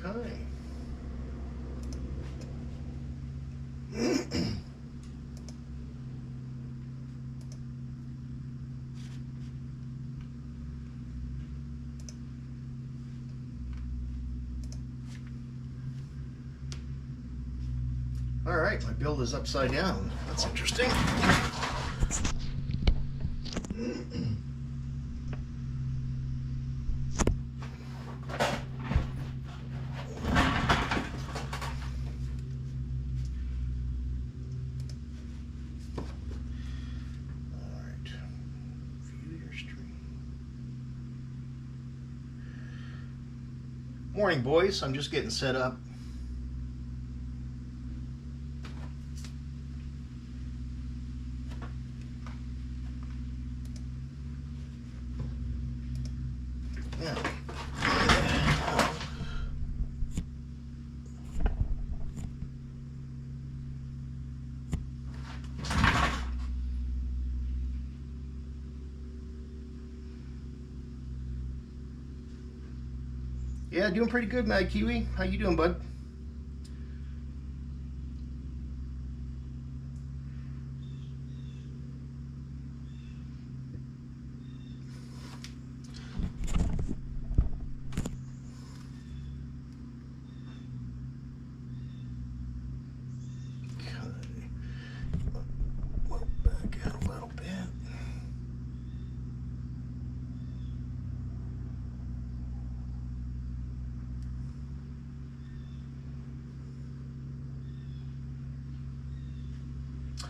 Okay. All right, my build is upside down. That's interesting. Morning, boys. I'm just getting set up. Yeah. Yeah, doing pretty good, Mad Kiwi. How you doing, bud?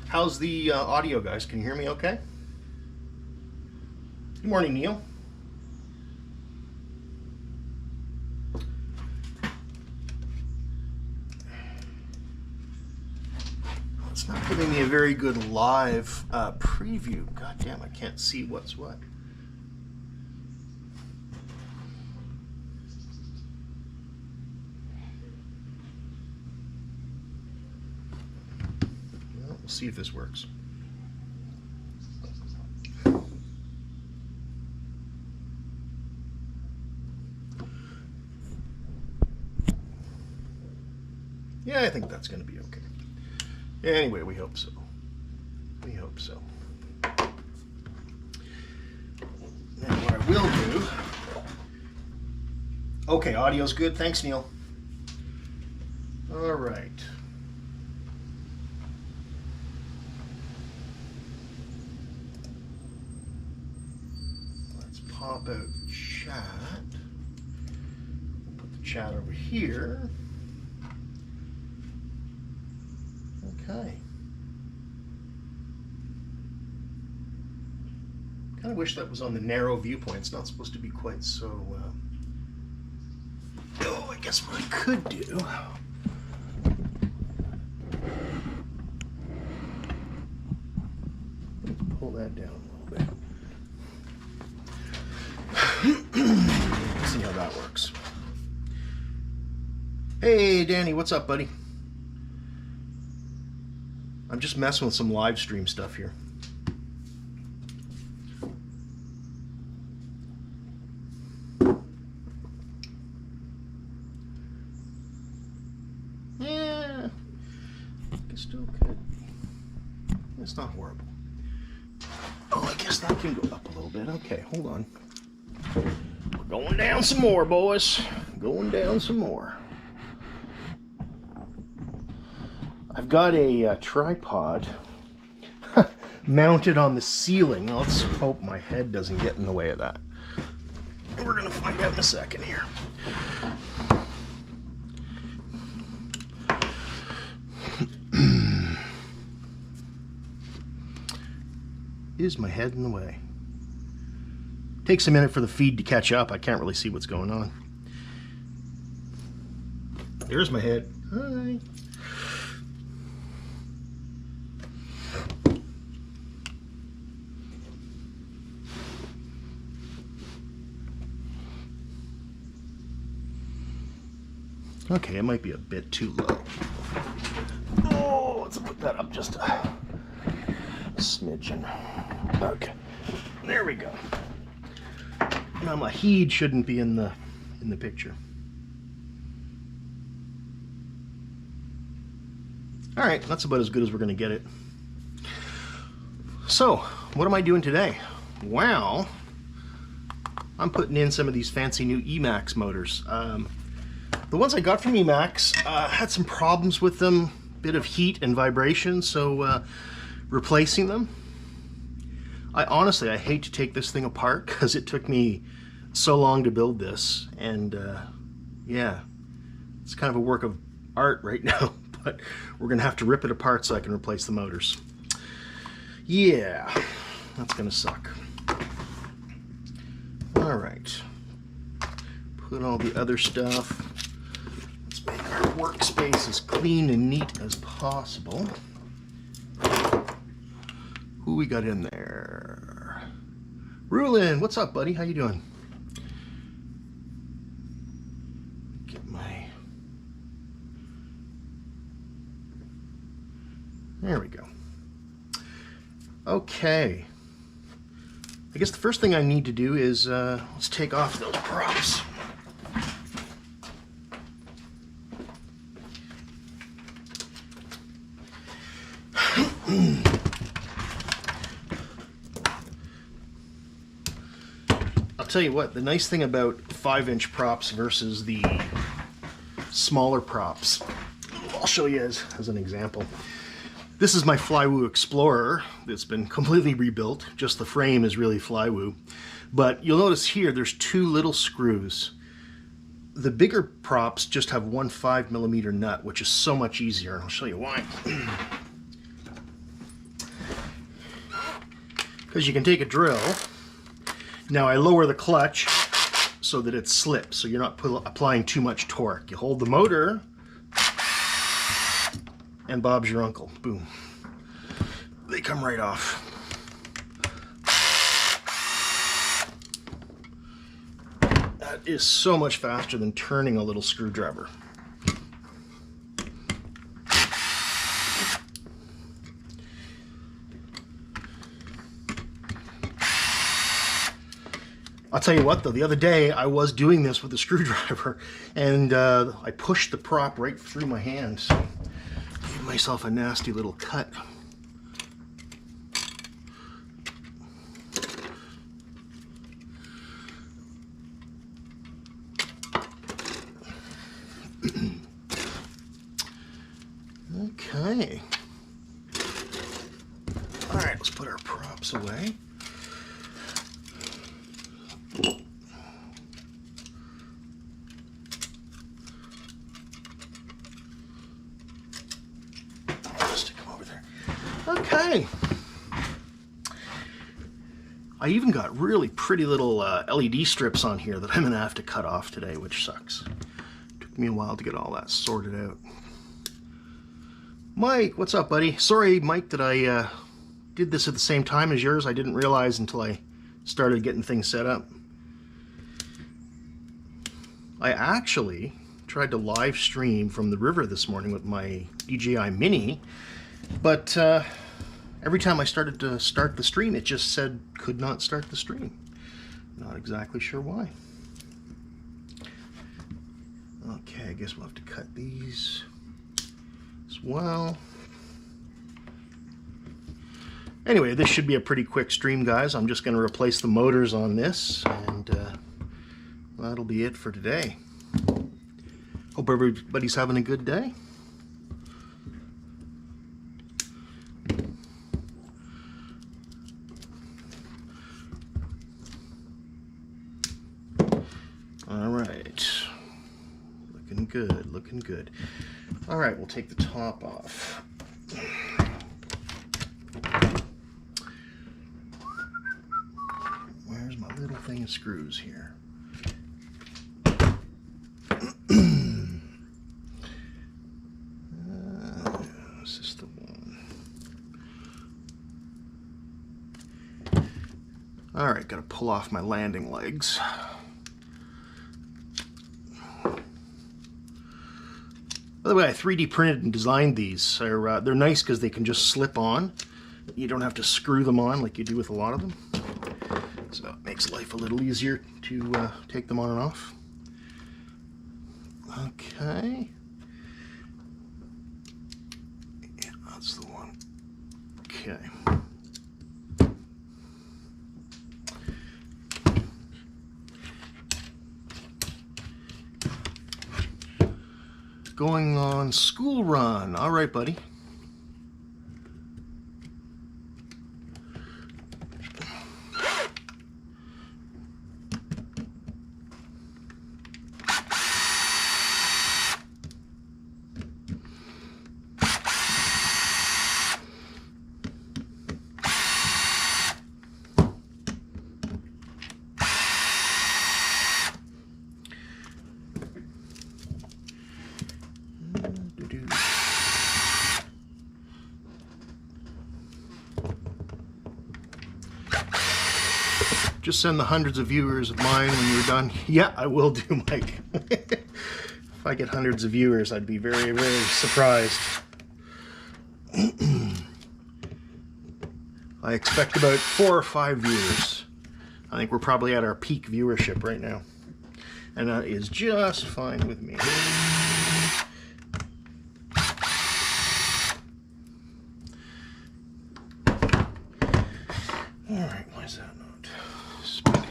How's the audio, guys? Can you hear me okay? Good morning, Neil. It's not giving me a very good live preview. God damn, I can't see what's what. We'll see if this works. Yeah, I think that's going to be okay. Anyway, we hope so. We hope so. Now, what I will do... Okay, audio's good. Thanks, Neil. All right. Pop out chat. Put the chat over here. Okay. Kind of wish that was on the narrow viewpoint. It's not supposed to be quite so. Oh, I guess what I could do. Pull that down a little bit. See how that works. Hey Danny, what's up, buddy? I'm just messing with some live stream stuff here. Yeah, it's still good. It's not horrible. Oh, I guess that can go up a little bit. Okay, hold on. We're going down some more, boys. Going down some more. I've got a tripod mounted on the ceiling. Let's hope my head doesn't get in the way of that. We're going to find out in a second here. Is my head in the way? Takes a minute for the feed to catch up. I can't really see what's going on. There's my head. Hi. Okay, it might be a bit too low. Oh, let's put that up just a smidgen. Okay, there we go. Now my heat shouldn't be in the picture. All right, that's about as good as we're gonna get it. So, what am I doing today? Well, I'm putting in some of these fancy new Emax motors. The ones I got from Emax had some problems with them, bit of heat and vibration, so replacing them. I hate to take this thing apart because it took me so long to build this, and yeah, it's kind of a work of art right now, but we're gonna have to rip it apart so I can replace the motors. Yeah, that's gonna suck. All right, put all the other stuff. Let's make our workspace as clean and neat as possible. Who we got in there? Rulin, what's up, buddy? How you doing? Get my... There we go. Okay. I guess the first thing I need to do is let's take off those props. I'll tell you what, the nice thing about 5-inch props versus the smaller props, I'll show you as an example. This is my Flywoo Explorer that's been completely rebuilt. Just the frame is really Flywoo. But you'll notice here there's 2 little screws. The bigger props just have one 5mm nut, which is so much easier, and I'll show you why. Because you can take a drill. Now I lower the clutch so that it slips, so you're not applying too much torque. You hold the motor, and Bob's your uncle. Boom. They come right off. That is so much faster than turning a little screwdriver. I'll tell you what though, the other day I was doing this with a screwdriver and I pushed the prop right through my hand. So gave myself a nasty little cut. Okay. All right, let's put our props away. Okay. I even got really pretty little LED strips on here that I'm gonna have to cut off today, which sucks. Took me a while to get all that sorted out. Mike, what's up, buddy? Sorry, Mike, that I did this at the same time as yours. I didn't realize until I started getting things set up. I actually tried to live stream from the river this morning with my DJI Mini, but every time I started to start the stream, it just said could not start the stream. Not exactly sure why. Okay, I guess we'll have to cut these as well. Anyway, this should be a pretty quick stream, guys. I'm just going to replace the motors on this, and that'll be it for today. Hope everybody's having a good day. All right, looking good, looking good. All right, we'll take the top off. Where's my little thing of screws here? Is this the one? All right, got to pull off my landing legs. By the way, I 3D printed and designed these. They're nice because they can just slip on. You don't have to screw them on like you do with a lot of them. So it makes life a little easier to take them on and off. Okay. Okay. Going on school run. All right, buddy. Just send the hundreds of viewers of mine when you're done. Yeah, I will do, Mike. If I get hundreds of viewers, I'd be very, very surprised. I expect about 4 or 5 viewers. I think we're probably at our peak viewership right now. And that is just fine with me. All right, why is that not spinning?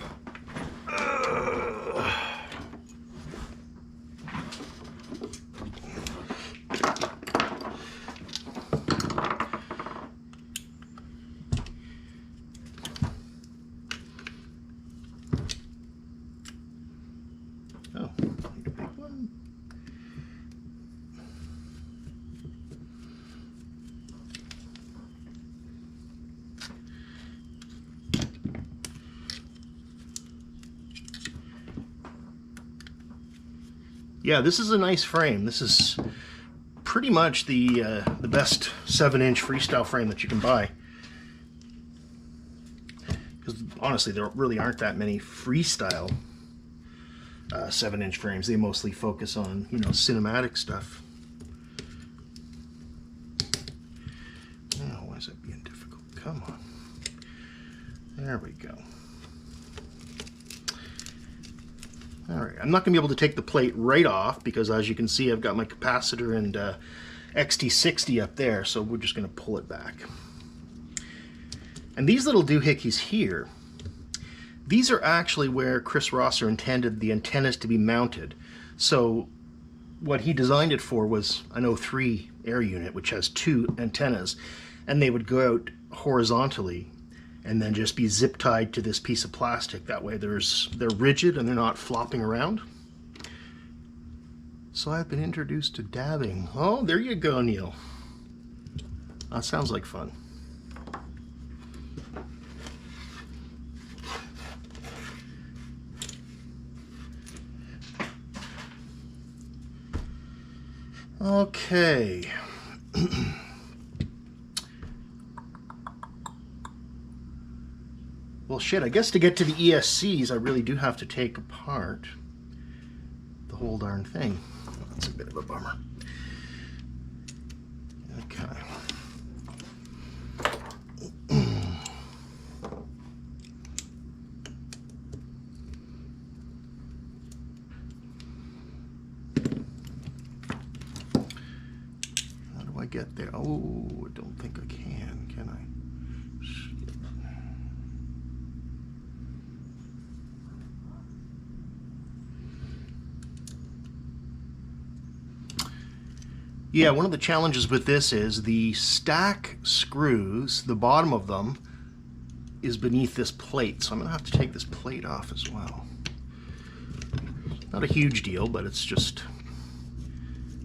Oh, need a big one. Yeah, this is a nice frame. This is pretty much the best 7-inch freestyle frame that you can buy. Because honestly, there really aren't that many freestyle 7-inch frames. They mostly focus on, you know, cinematic stuff. Oh, why is that being difficult? Come on. There we go. Alright, I'm not going to be able to take the plate right off because, as you can see, I've got my capacitor and XT60 up there, so we're just going to pull it back. And these little doohickeys here, these are actually where Chris Rosser intended the antennas to be mounted. So what he designed it for was an O3 air unit, which has 2 antennas, and they would go out horizontally and then just be zip tied to this piece of plastic. That way they're rigid and they're not flopping around. So I've been introduced to dabbing. Oh, there you go, Neil. That sounds like fun. Okay. Well, shit, I guess to get to the ESCs, I really do have to take apart the whole darn thing. That's a bit of a bummer. Okay. How do I get there? Oh, I don't think I can I? Yeah, one of the challenges with this is the stack screws, the bottom of them is beneath this plate, so I'm going to have to take this plate off as well. Not a huge deal, but it's just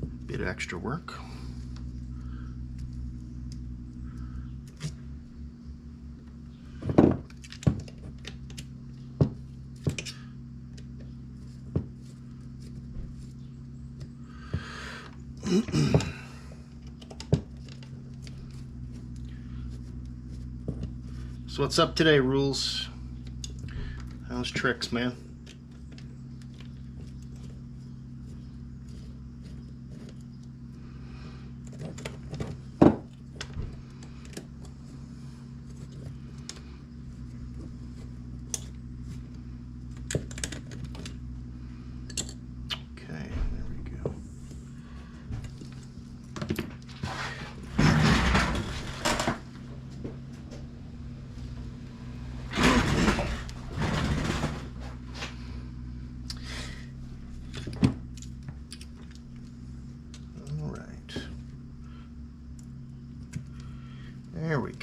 a bit of extra work. So what's up today, Rules? How's tricks, man?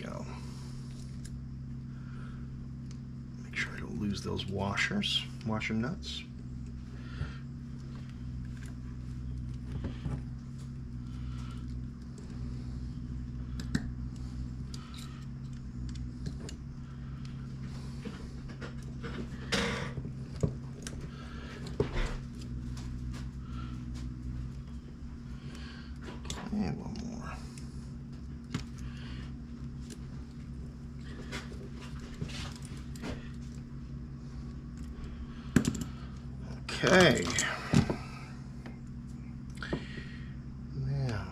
go. Make sure I don't lose those washer nuts. And one more. Okay. Now.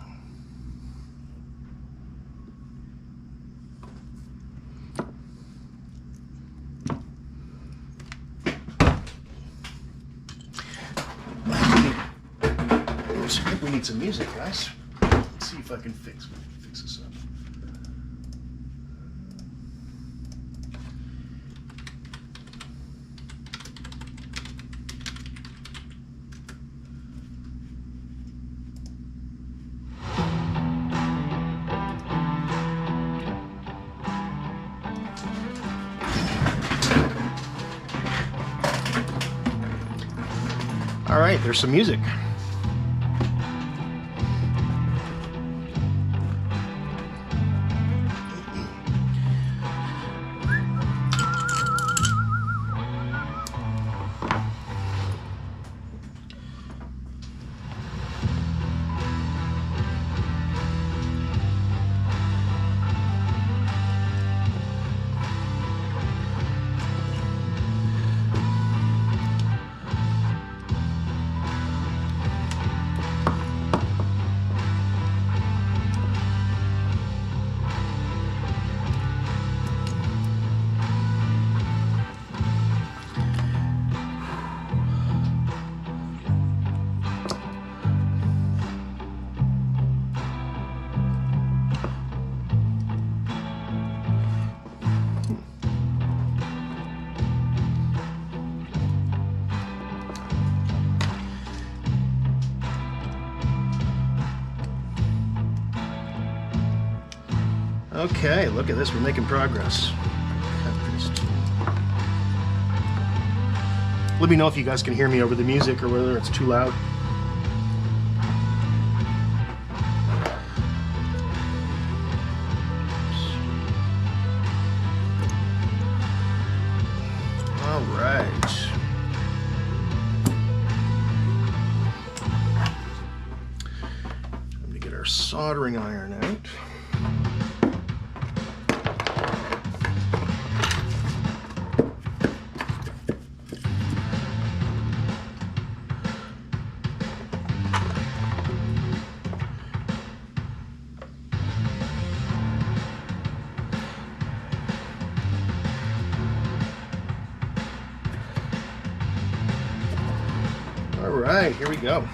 I think we need some music, guys. Let's see if I can fix this up. All right, there's some music. Okay, look at this, we're making progress. Let me know if you guys can hear me over the music or whether it's too loud. All right. Time to get our soldering iron out. All right, here we go.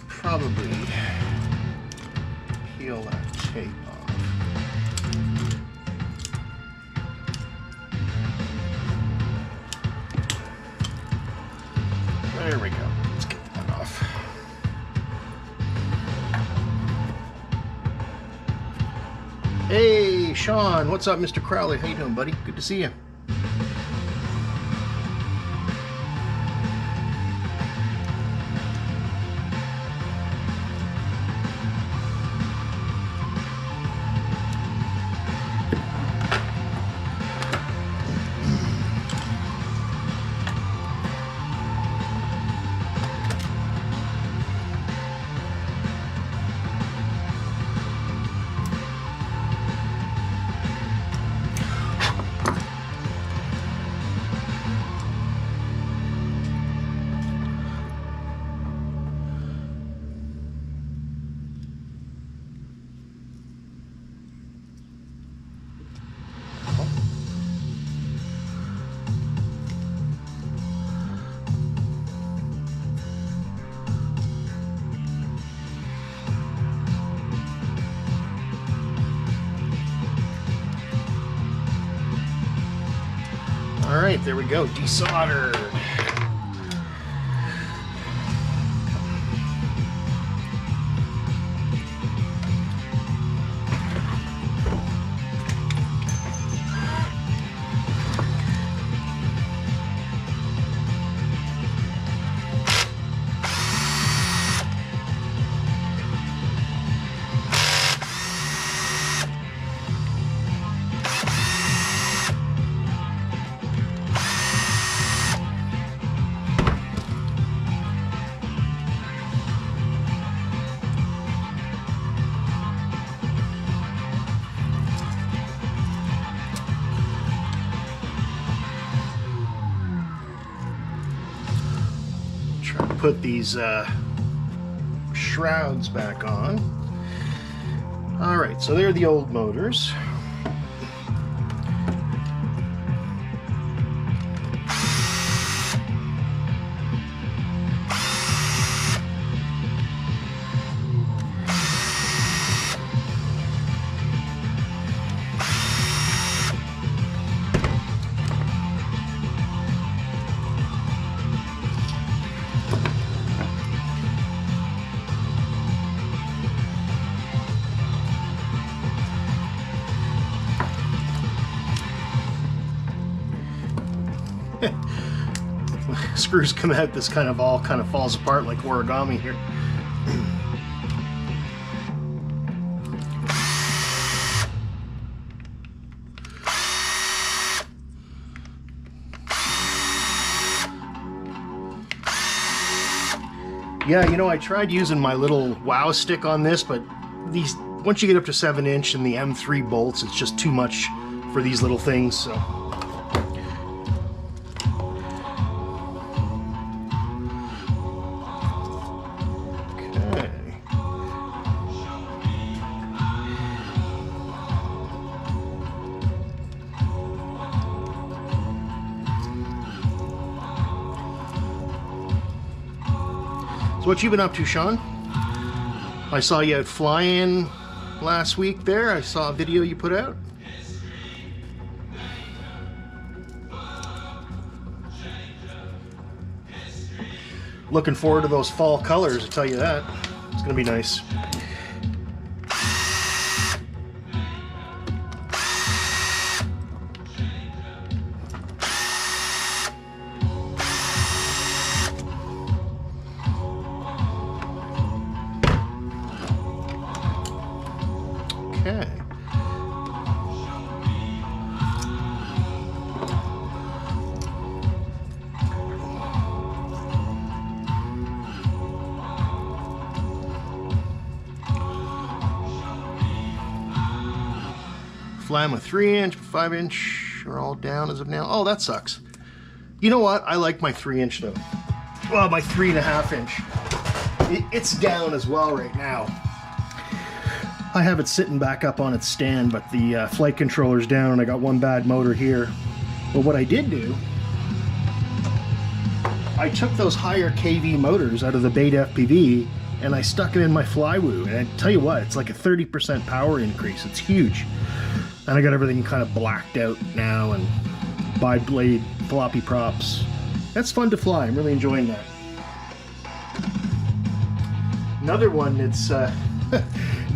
Probably peel that tape off. There we go. Let's get that off. Hey, Sean. What's up, Mr. Crowley? How you doing, buddy? Good to see you. All right, there we go, desoldered. Put these shrouds back on. All right, so they're the old motors. Screws come out, this kind of all kind of falls apart like origami here. Yeah, you know, I tried using my little wow stick on this, but these, once you get up to 7" and the M3 bolts, it's just too much for these little things, so. What you been up to, Sean? I saw you out flying last week there. I saw a video you put out. Looking forward to those fall colors, I'll tell you that. It's gonna be nice. Okay. Flying with 3" 5" are all down as of now. Oh, that sucks. You know what? I like my 3" though. Well, my 3.5". It's down as well right now. I have it sitting back up on its stand, but the flight controller's down and I got one bad motor here. But what I did do, I took those higher KV motors out of the Beta FPV and I stuck it in my Flywoo. And I tell you what, it's like a 30% power increase. It's huge. And I got everything kind of blacked out now and bi-blade floppy props. That's fun to fly. I'm really enjoying that. Another one that's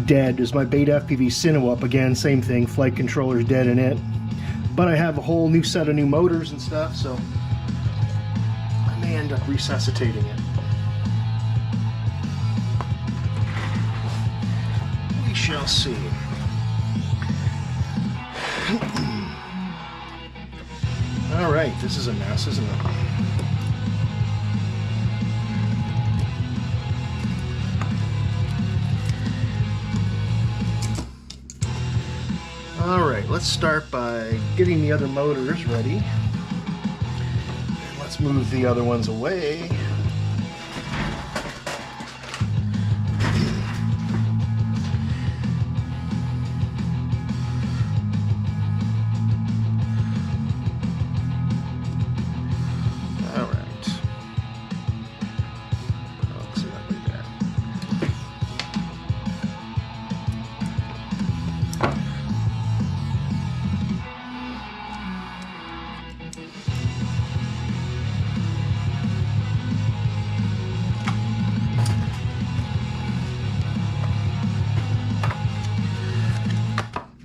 dead is my Beta FPV Cinewup. Again, same thing, flight controller's dead in it. But I have a whole new set of new motors and stuff, so I may end up resuscitating it. We shall see. All right, this is a mess, isn't it? All right, let's start by getting the other motors ready. And let's move the other ones away.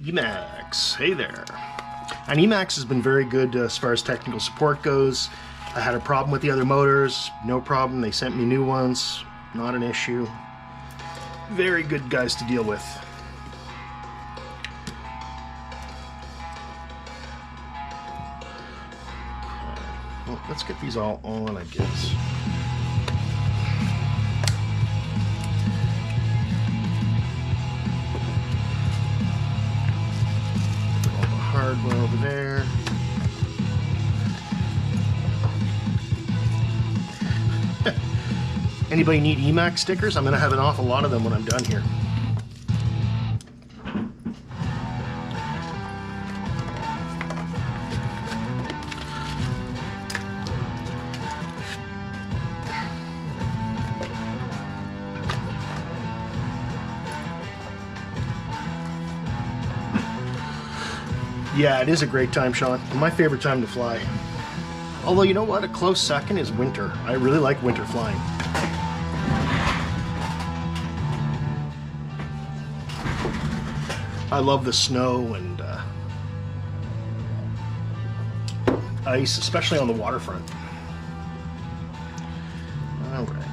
Emax, hey there. And Emax has been very good as far as technical support goes. I had a problem with the other motors, no problem. They sent me new ones, not an issue. Very good guys to deal with. Well, let's get these all on, I guess. All the hardware over there. Anybody need Emax stickers? I'm going to have an awful lot of them when I'm done here. Yeah, it is a great time, Sean. My favorite time to fly. Although, you know what? A close second is winter. I really like winter flying. I love the snow and ice, especially on the waterfront. All right.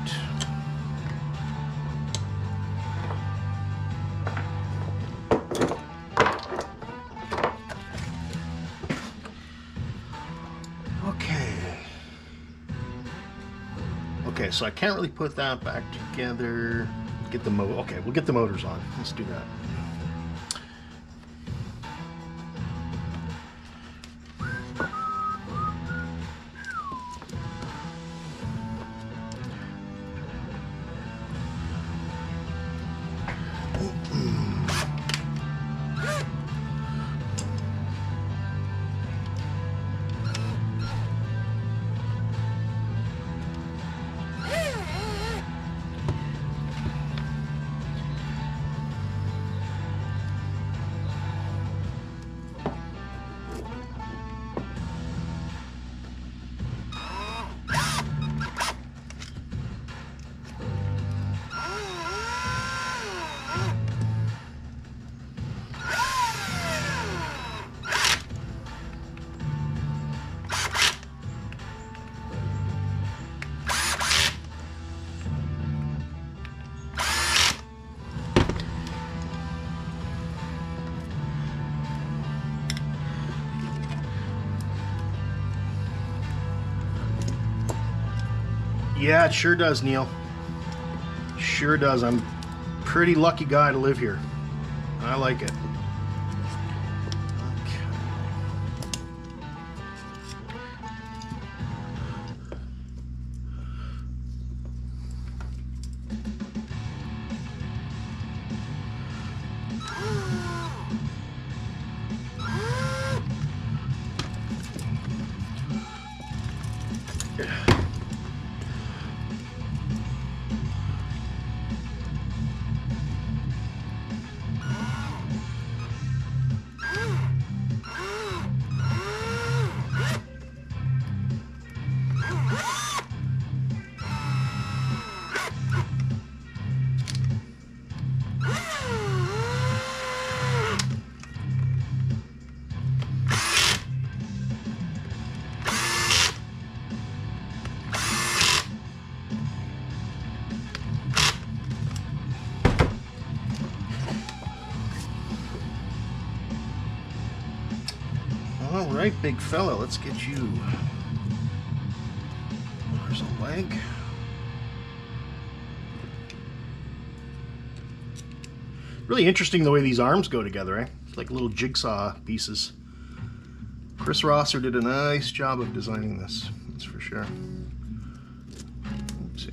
Okay, so I can't really put that back together. Get the okay, we'll get the motors on. Let's do that. Yeah, it sure does, Neil. Sure does. I'm a pretty lucky guy to live here. I like it. All right, big fella, let's get you. There's a leg. Really interesting the way these arms go together, eh? It's like little jigsaw pieces. Chris Rosser did a nice job of designing this, that's for sure. Let's see.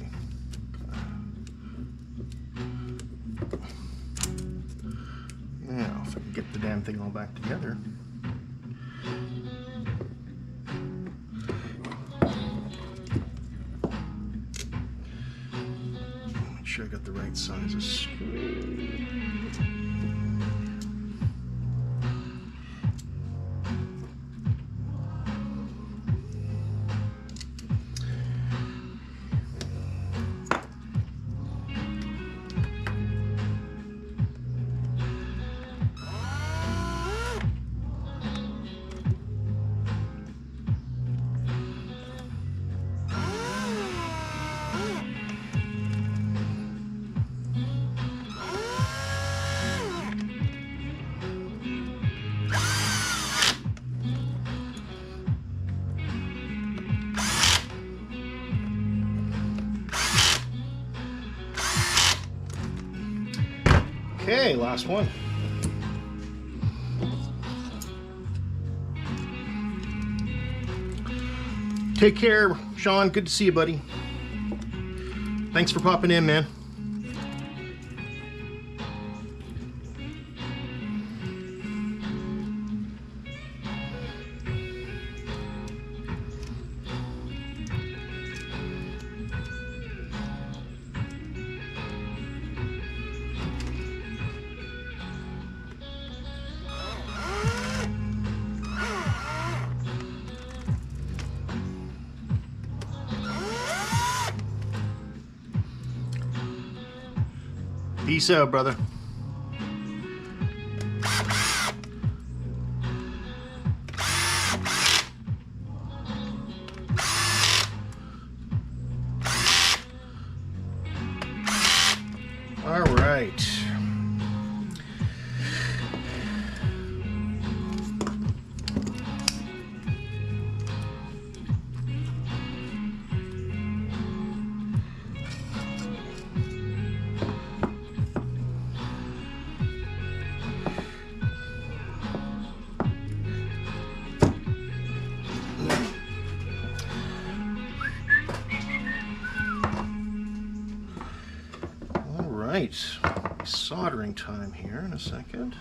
Now, if I can get the damn thing all back together. Make sure I got the right size of screw. Okay, last one. Take care, Sean. Good to see you, buddy. Thanks for popping in, man. Peace out, brother. All right. Right, soldering time here in a second.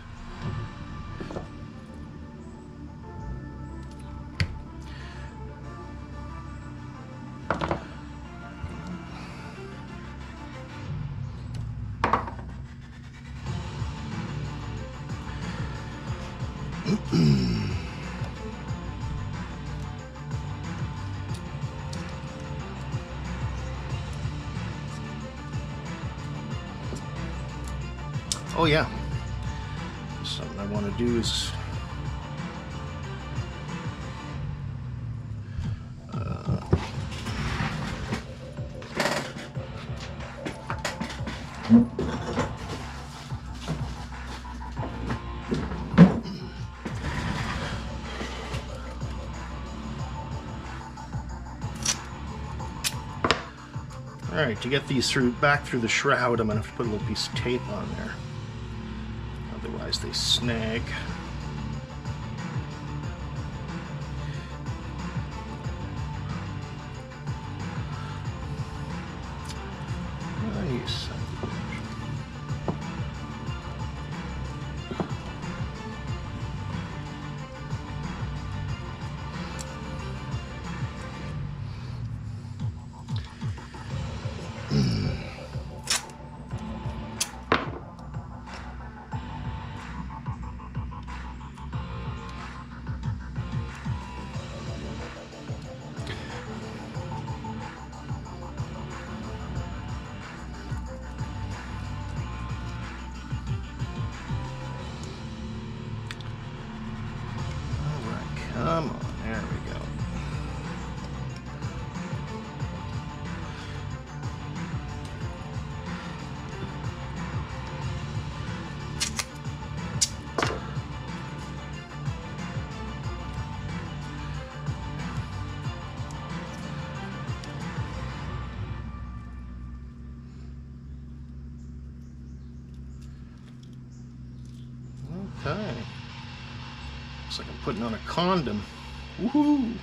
Oh yeah, something I want to do is all right, to get these back through the shroud, I'm gonna have to put a little piece of tape on there. Otherwise they snag. Nice. Come on, there we go. Okay. Looks like I'm putting on a condom. Woohoo!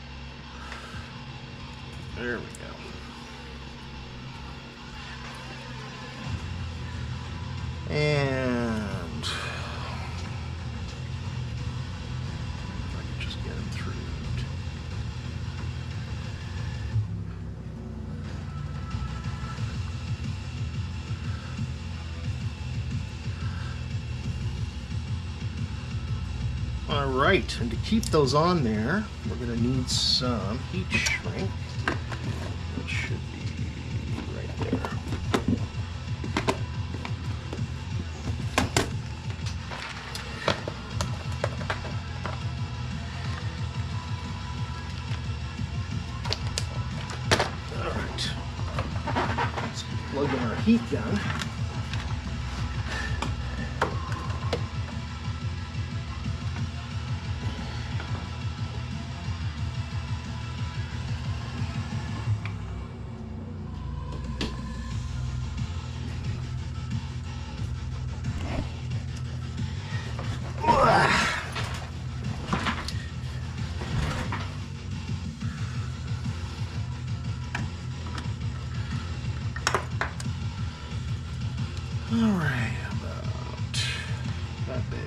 There we go. And if I could just get him through. All right, and to keep those on there, we're going to need some heat shrink. It should be right there. All right, let's plug in our heat gun. that big.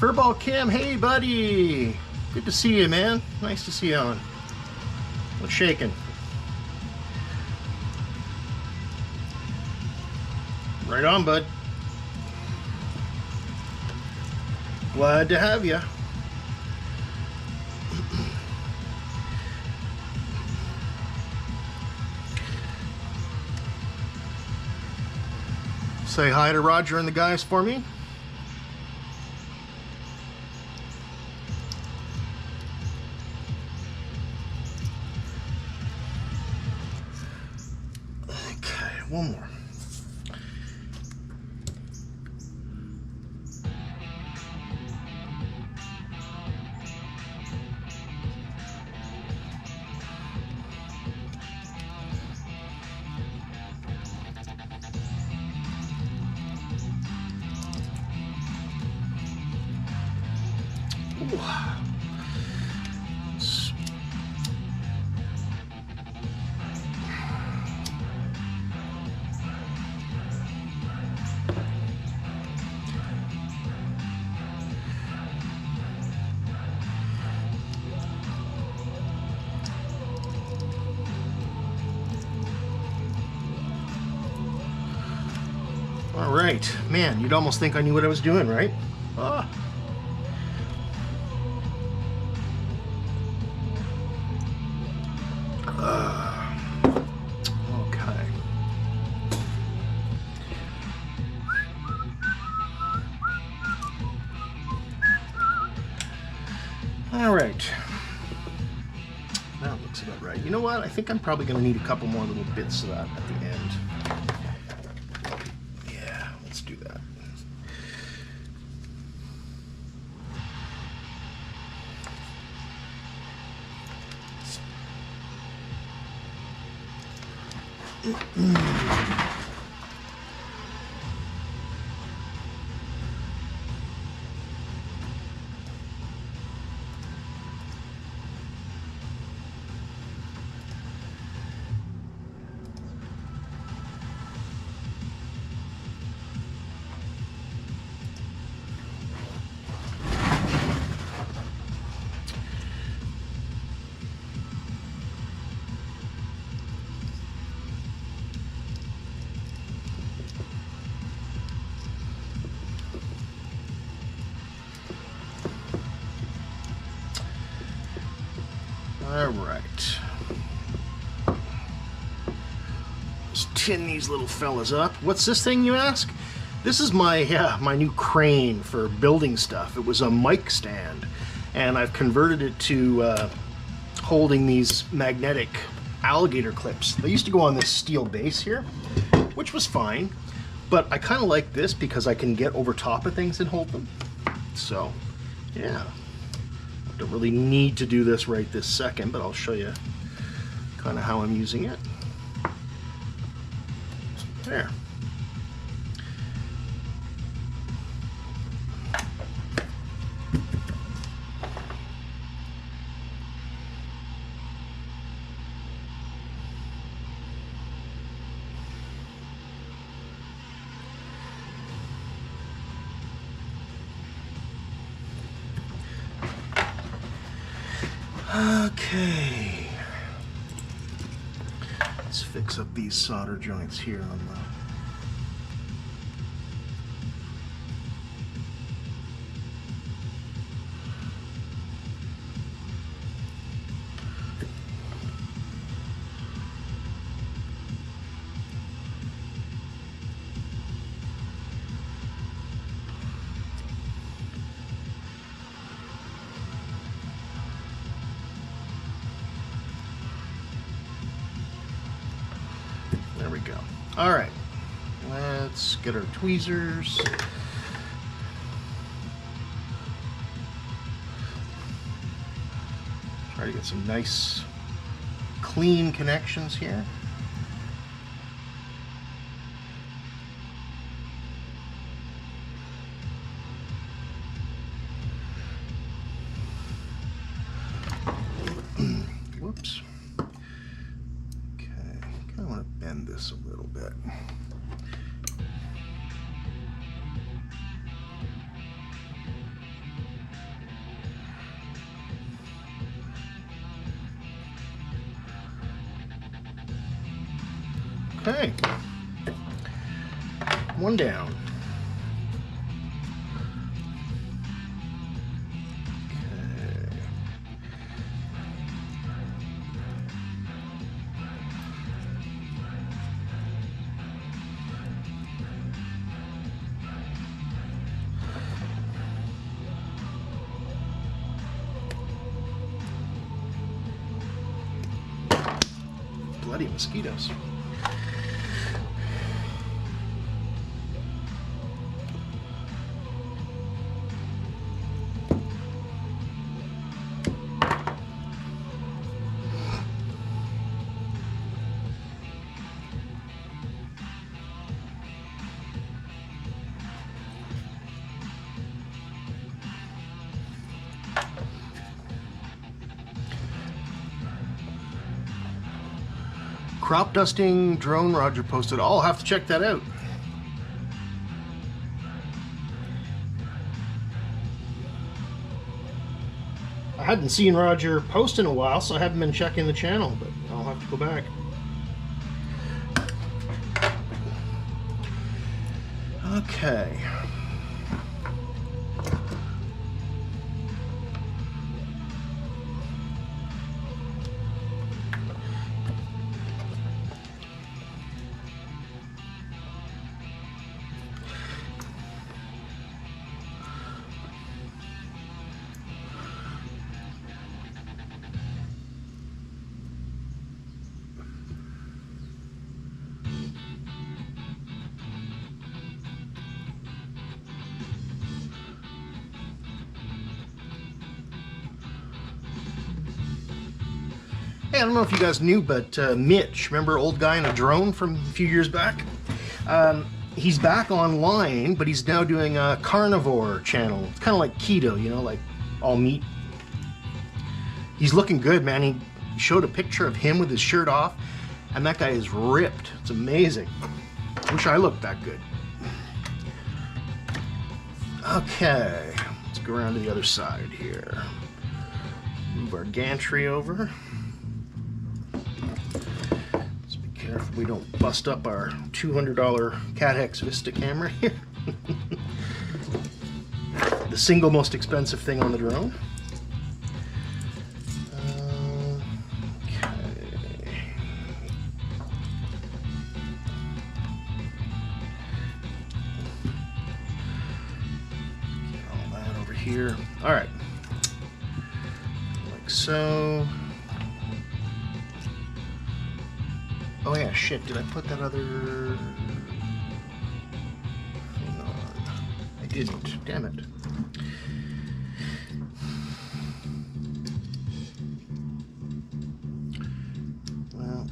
Furball Kim, hey buddy! Good to see you, man. Nice to see you on. What's shaking? Right on, bud. Glad to have you. Say hi to Roger and the guys for me. One more. Ooh. All right, man, you'd almost think I knew what I was doing, right? Ah. Okay. All right. That looks about right. You know what? I think I'm probably going to need a couple more little bits of that at the end. Let's do that. All right. Let's tin these little fellas up. What's this thing, you ask? This is my my new crane for building stuff. It was a mic stand, and I've converted it to holding these magnetic alligator clips. They used to go on this steel base here, which was fine, but I kind of like this because I can get over top of things and hold them. So, yeah. Don't really need to do this right this second, but I'll show you kind of how I'm using it. There. Okay, let's fix up these solder joints here on the we go. All right, let's get our tweezers. Try to get some nice, clean connections here. Whoops. Okay, kind of want to bend this a little bit. Okay, one down. Bloody mosquitoes. Crop dusting drone Roger posted. I'll have to check that out. I hadn't seen Roger post in a while, so I haven't been checking the channel, but I'll have to go back. Okay. Hey, I don't know if you guys knew, but Mitch, remember old guy in a drone from a few years back? He's back online, but he's now doing a carnivore channel. It's kind of like keto, you know, like all meat. He's looking good, man. He showed a picture of him with his shirt off, and that guy is ripped. It's amazing. Wish I looked that good. Okay, let's go around to the other side here. Move our gantry over. If we don't bust up our $200 Cathex Vista camera here. The single most expensive thing on the drone. Okay. Get all that over here. All right. Like so. Oh yeah, shit, did I put that other thing on? I didn't, damn it. Well,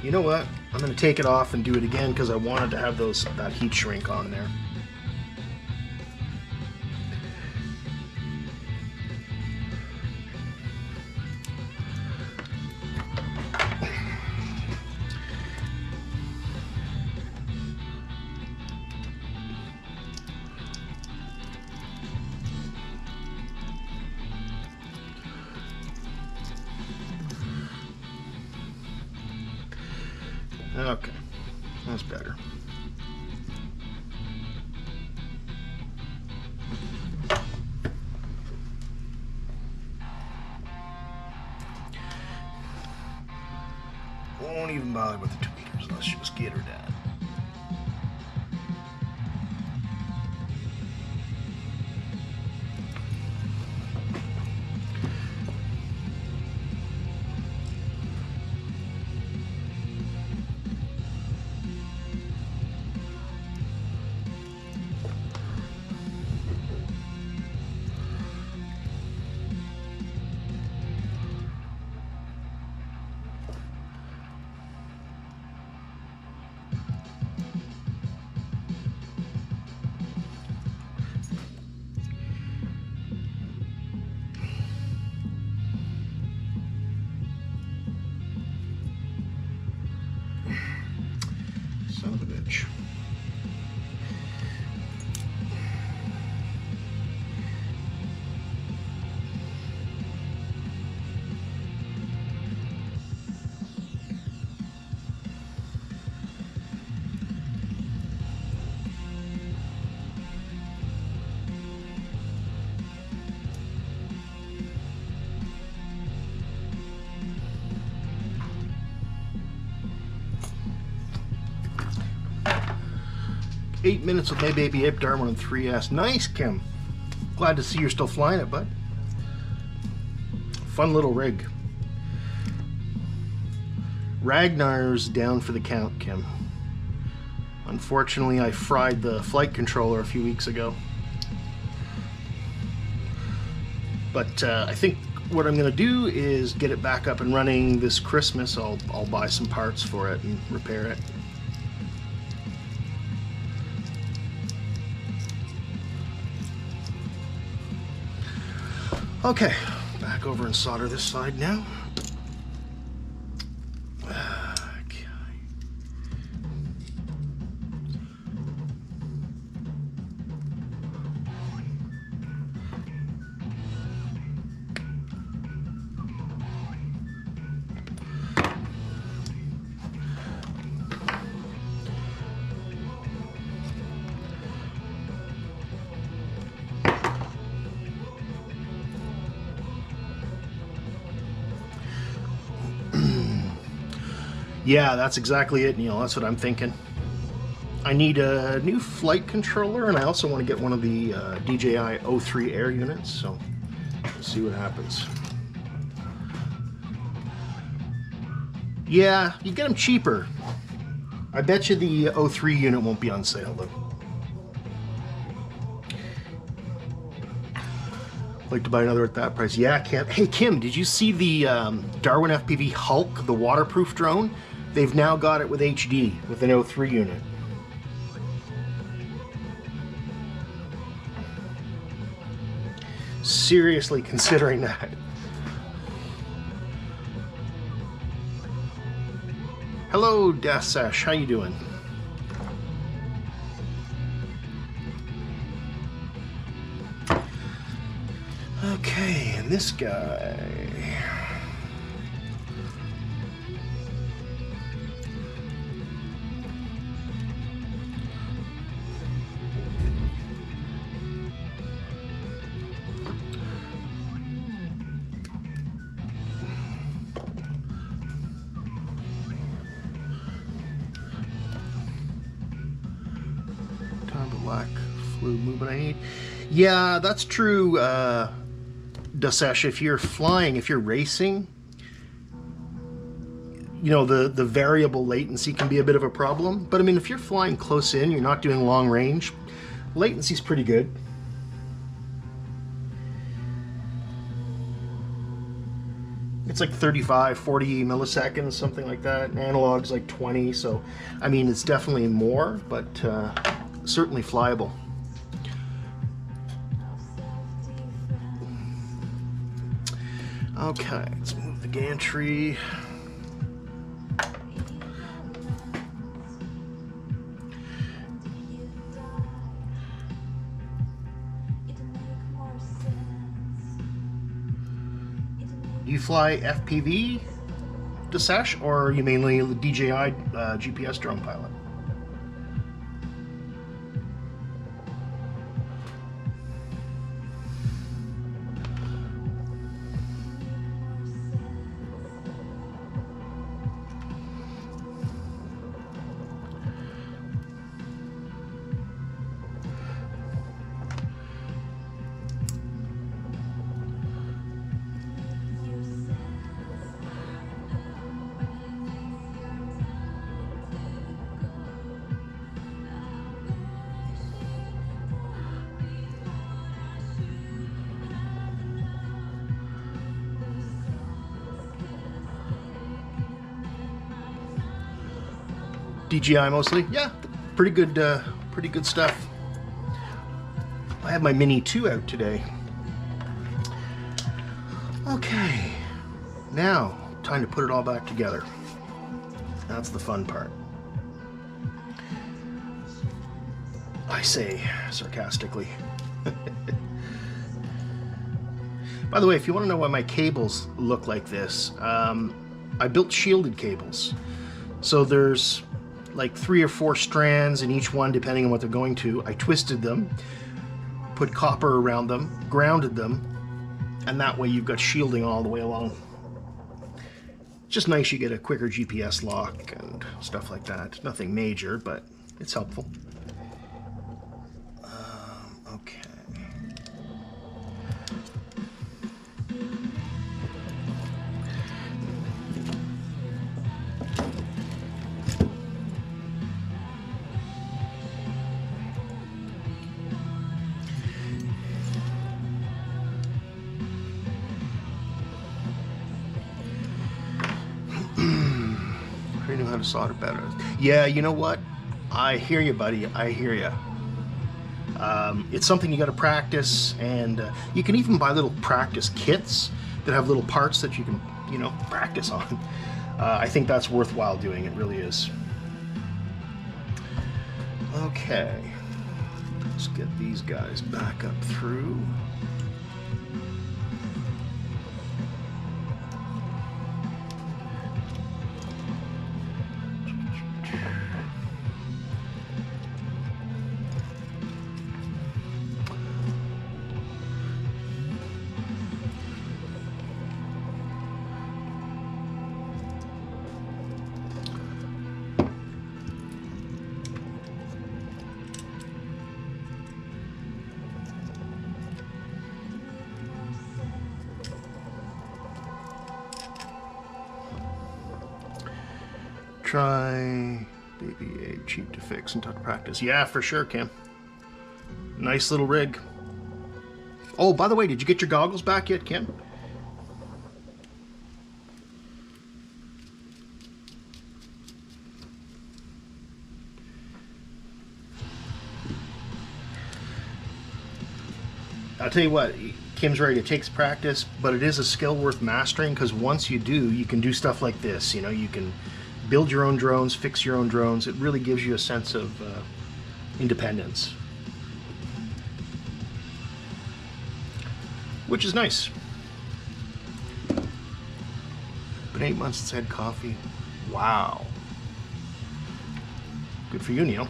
you know what? I'm gonna take it off and do it again because I wanted to have that heat shrink on there. Okay, that's better. Won't even bother with the tweeters. Let's just get her down. 8 minutes with my baby Ape Darwin on 3S. Nice, Kim. Glad to see you're still flying it, bud. Fun little rig. Ragnar's down for the count, Kim. Unfortunately, I fried the flight controller a few weeks ago. But I think what I'm going to do is get it back up and running this Christmas. I'll buy some parts for it and repair it. Okay, back over and solder this side now. Okay. Yeah, that's exactly it, Neil. That's what I'm thinking. I need a new flight controller, and I also want to get one of the DJI O3 Air units, so we'll see what happens. Yeah, you get them cheaper. I bet you the O3 unit won't be on sale, though. Like to buy another at that price. Yeah, Kim. Hey, Kim, did you see the Darwin FPV Hulk, the waterproof drone? They've now got it with HD, with an O3 unit. Seriously considering that. Hello, Dasesh. How you doing? Okay, and this guy. Time to lack fluid movement I need. Yeah, that's true, Dasesh. If you're flying, if you're racing, you know, the variable latency can be a bit of a problem. But I mean, if you're flying close in, you're not doing long range, latency's pretty good. It's like 35, 40 milliseconds, something like that. Analog's like 20, so I mean, it's definitely more, but certainly flyable. Okay, let's move the gantry. Do you fly FPV, Dasesh, or are you mainly the DJI GPS drone pilot? DJI mostly, yeah, pretty good stuff. I have my Mini 2 out today. Okay, now time to put it all back together. That's the fun part. I say sarcastically. By the way, if you want to know why my cables look like this, I built shielded cables. So there's like 3 or 4 strands in each one, depending on what they're going to. I twisted them, put copper around them, grounded them, and that way you've got shielding all the way along. Just nice, you get a quicker GPS lock and stuff like that. Nothing major, but it's helpful. how to solder better. Yeah, you know what? I hear you, buddy. I hear you. It's something you got to practice, and you can even buy little practice kits that have little parts that you can, you know, practice on. I think that's worthwhile doing. It really is. Okay, let's get these guys back up through. Try BB-8, cheap to fix and tough to practice. Yeah, for sure, Kim. Nice little rig. Oh, by the way, did you get your goggles back yet, Kim? I'll tell you what, Kim's right, it takes practice, but it is a skill worth mastering, because once you do, you can do stuff like this. You know, you can build your own drones, fix your own drones. It really gives you a sense of independence, which is nice. Been 8 months since I had coffee. Wow. Good for you, Neil.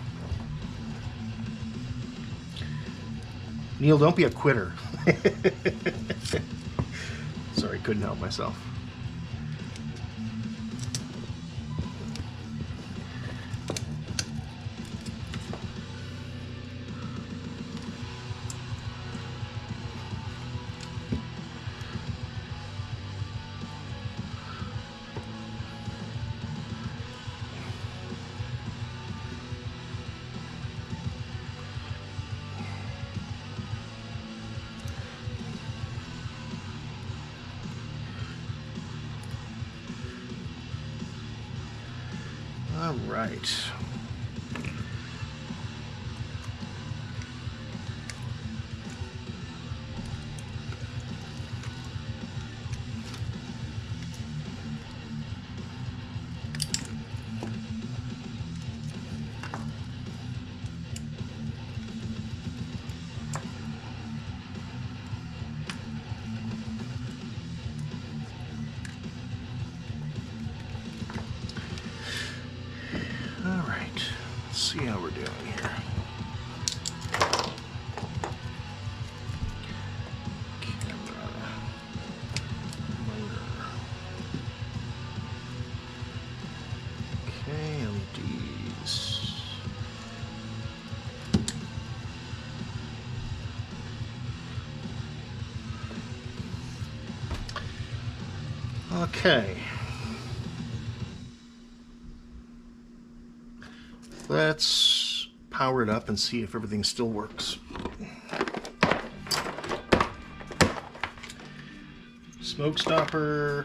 Neil, don't be a quitter. Sorry, couldn't help myself. All right. See how we're doing here. Camera, motor. Okay, LEDs. Okay. Let's power it up and see if everything still works. Smoke stopper,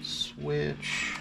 switch.